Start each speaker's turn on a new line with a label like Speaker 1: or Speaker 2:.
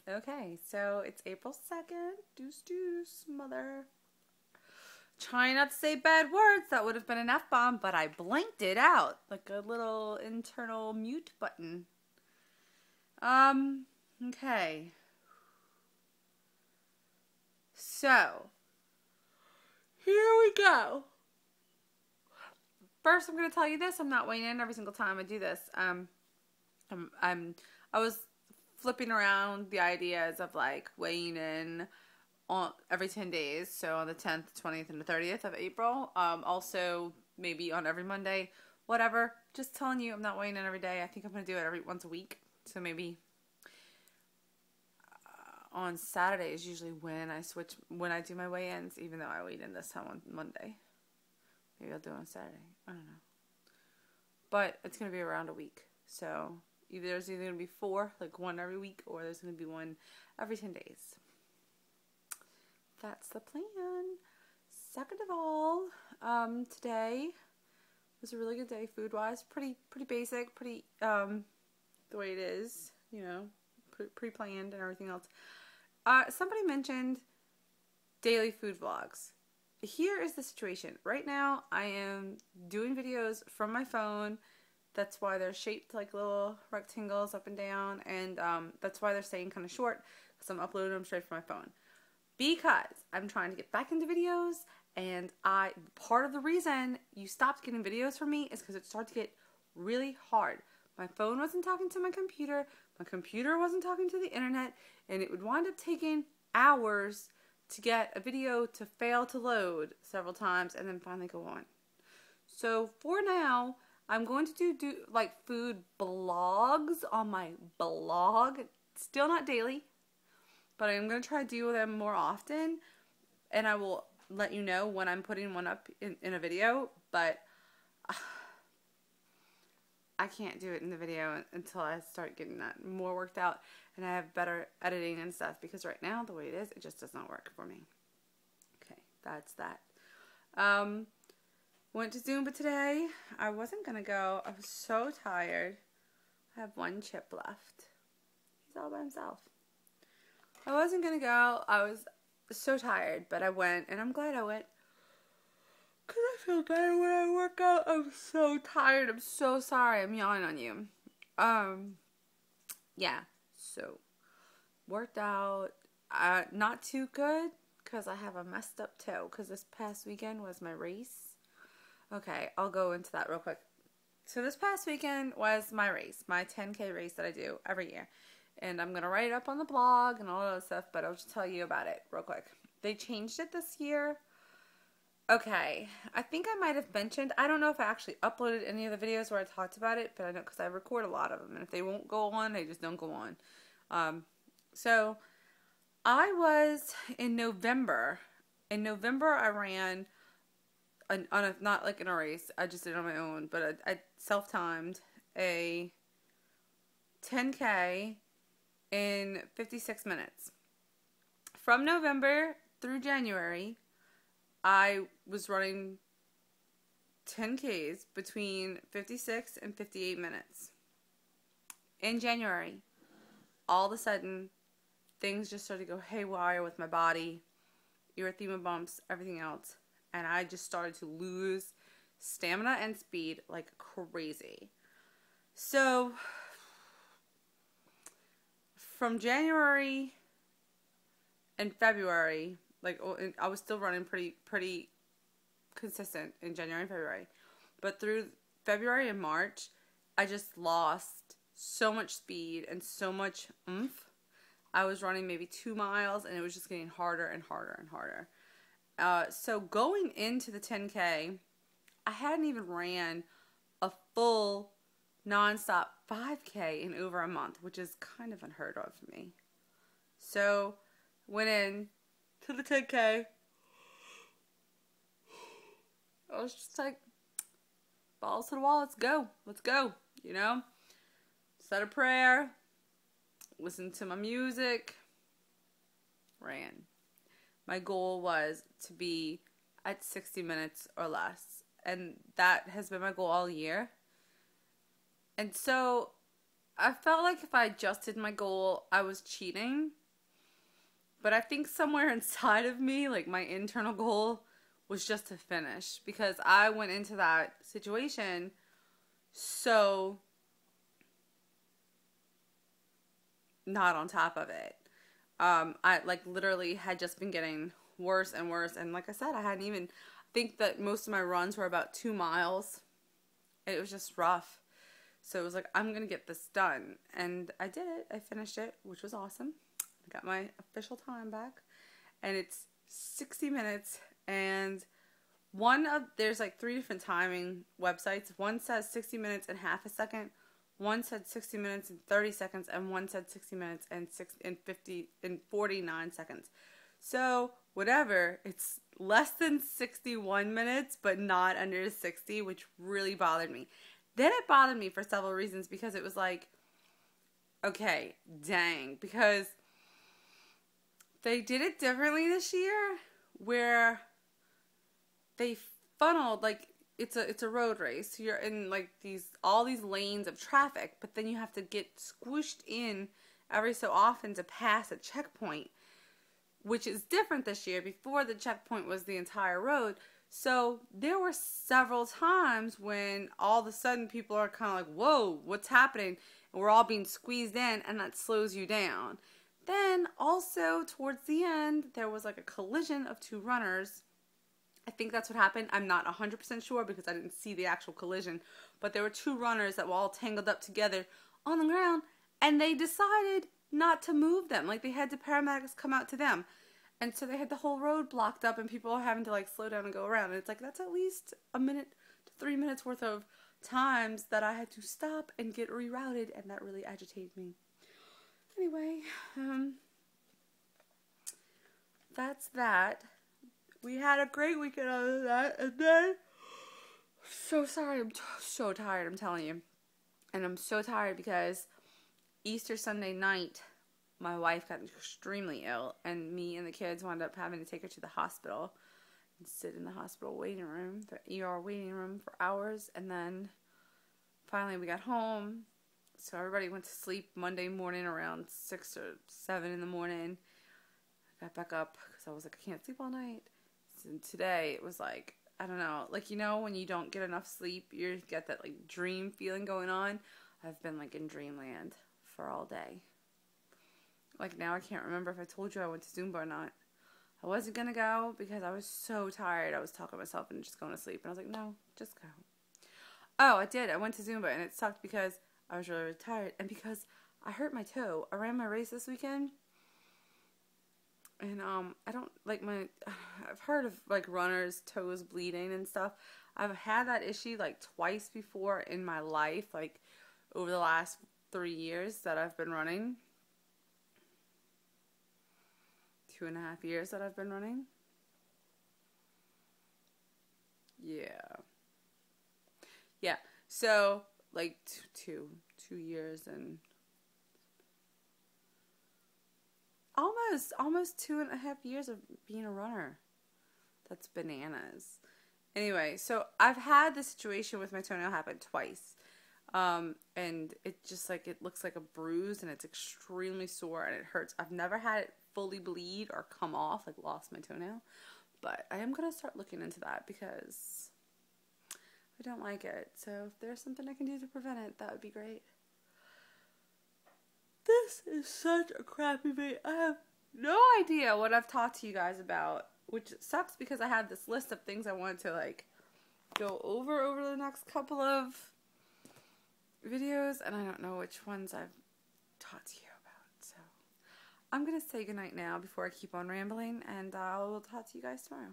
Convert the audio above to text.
Speaker 1: Okay, so it's April 2nd. Deuce deuce, mother. Trying not to say bad words. That would have been an F-bomb, but I blanked it out like a little internal mute button. Okay. So, here we go. First, I'm going to tell you this. I'm not weighing in every single time I do this. I was flipping around the ideas of like weighing in on every 10 days. So on the 10th, 20th, and the 30th of April. Also maybe on every Monday, whatever. Just telling you I'm not weighing in every day. I think I'm going to do it once a week. So maybe on Saturday is usually when I do my weigh-ins, even though I weighed in this time on Monday. Maybe I'll do it on Saturday. I don't know. But it's going to be around a week. So there's either going to be 4, like one every week, or there's going to be one every 10 days. That's the plan. Second of all, today was a really good day food-wise. Pretty basic, pretty, the way it is, you know, pre-planned and everything else. Somebody mentioned daily food vlogs. Here is the situation. Right now, I am doing videos from my phone. That's why they're shaped like little rectangles up and down. And that's why they're staying kind of short, because I'm uploading them straight from my phone. Because I'm trying to get back into videos. And part of the reason you stopped getting videos from me is because it started to get really hard. My phone wasn't talking to my computer. My computer wasn't talking to the internet. And it would wind up taking hours to get a video to fail to load several times and then finally go on. So for now, I'm going to do like food blogs on my blog. Still not daily, but I'm going to try to do them more often. And I will let you know when I'm putting one up in a video. But I can't do it in the video until I start getting that more worked out and I have better editing and stuff, because right now, the way it is, it just does not work for me. Okay, that's that. Went to Zumba today. I wasn't going to go. I was so tired. I have one chip left. He's all by himself. I wasn't going to go. I was so tired, but I went, and I'm glad I went. Because I feel better when I work out. I'm so tired. I'm so sorry. I'm yawning on you. Yeah. So, worked out. Not too good, because I have a messed up toe. Because this past weekend was my race. Okay, I'll go into that real quick. So, this past weekend was my race. My 10K race that I do every year. And I'm going to write it up on the blog and all that stuff. But I'll just tell you about it real quick. They changed it this year. Okay, I think I might have mentioned, I don't know if I actually uploaded any of the videos where I talked about it, but I know because I record a lot of them, and if they won't go on, they just don't go on. So, I was in November. In November, I ran, not like in a race, I just did it on my own, but I self-timed a 10K in 56 minutes. From November through January, I was running 10Ks between 56 and 58 minutes. In January, all of a sudden, things just started to go haywire with my body, erythema bumps, everything else, and I just started to lose stamina and speed like crazy. So, from January and February, like, I was still running pretty consistent in January and February. But through February and March, I just lost so much speed and so much oomph. I was running maybe 2 miles, and it was just getting harder and harder and harder. So going into the 10K, I hadn't even ran a full nonstop 5K in over a month, which is kind of unheard of for me. So went in to the 10K. I was just like, balls to the wall, let's go, you know? Said a prayer, listened to my music, ran. My goal was to be at 60 minutes or less, and that has been my goal all year. And so, I felt like if I adjusted my goal, I was cheating. But I think somewhere inside of me, like my internal goal was just to finish, because I went into that situation so not on top of it. I like literally had just been getting worse and worse. And like I said, I hadn't even, I think that most of my runs were about 2 miles. It was just rough. So it was like, I'm going to get this done. And I did it. I finished it, which was awesome. I got my official time back. And it's 60 minutes. And there's like 3 different timing websites. One says 60 minutes and half a second. One said 60 minutes and 30 seconds. And one said 60 minutes and 49 seconds. So whatever, it's less than 61 minutes, but not under 60, which really bothered me. Then it bothered me for several reasons, because it was like, okay, dang, because they did it differently this year, where they funneled, like, it's a road race. So you're in like all these lanes of traffic, but then you have to get squished in every so often to pass a checkpoint, which is different this year. Before, the checkpoint was the entire road. So there were several times when all of a sudden people are kind of like, whoa, what's happening? And we're all being squeezed in, and that slows you down. Then also towards the end, there was like a collision of 2 runners. I think that's what happened. I'm not 100% sure because I didn't see the actual collision. But there were 2 runners that were all tangled up together on the ground, and they decided not to move them. Like, they had the paramedics come out to them. And so they had the whole road blocked up, and people are having to like slow down and go around. And it's like, that's at least a minute to 3 minutes worth of times that I had to stop and get rerouted, and that really agitated me. Anyway, that's that. We had a great weekend out of that, and then, so sorry, I'm so tired, I'm telling you. And I'm so tired because Easter Sunday night, my wife got extremely ill, and me and the kids wound up having to take her to the hospital and sit in the hospital waiting room, the ER waiting room, for hours. And then finally we got home, so everybody went to sleep Monday morning around 6 or 7 in the morning. I got back up because I was like, I can't sleep all night. And today it was like, I don't know, like, you know, when you don't get enough sleep, you get that like dream feeling going on. I've been like in dreamland for all day. Like, now I can't remember if I told you I went to Zumba or not. I wasn't going to go because I was so tired. I was talking myself into just going to sleep. And I was like, no, just go. Oh, I did. I went to Zumba, and it sucked because I was really, really tired. And because I hurt my toe. I ran my race this weekend. And I don't, like, I've heard of, like, runners' toes bleeding and stuff. I've had that issue, like, twice before in my life, like, over the last 3 years that I've been running. 2.5 years that I've been running. Yeah. So, like, two years and almost 2.5 years of being a runner. That's bananas. Anyway, so I've had this situation with my toenail happen twice. And it just, like, it looks like a bruise, and it's extremely sore, and it hurts. I've never had it fully bleed or come off, like lost my toenail. But I am going to start looking into that because I don't like it. So if there's something I can do to prevent it, that would be great. This is such a crappy video. I have no idea what I've talked to you guys about, which sucks because I had this list of things I wanted to, like, go over the next couple of videos, and I don't know which ones I've talked to you about. So I'm going to say goodnight now before I keep on rambling, and I'll talk to you guys tomorrow.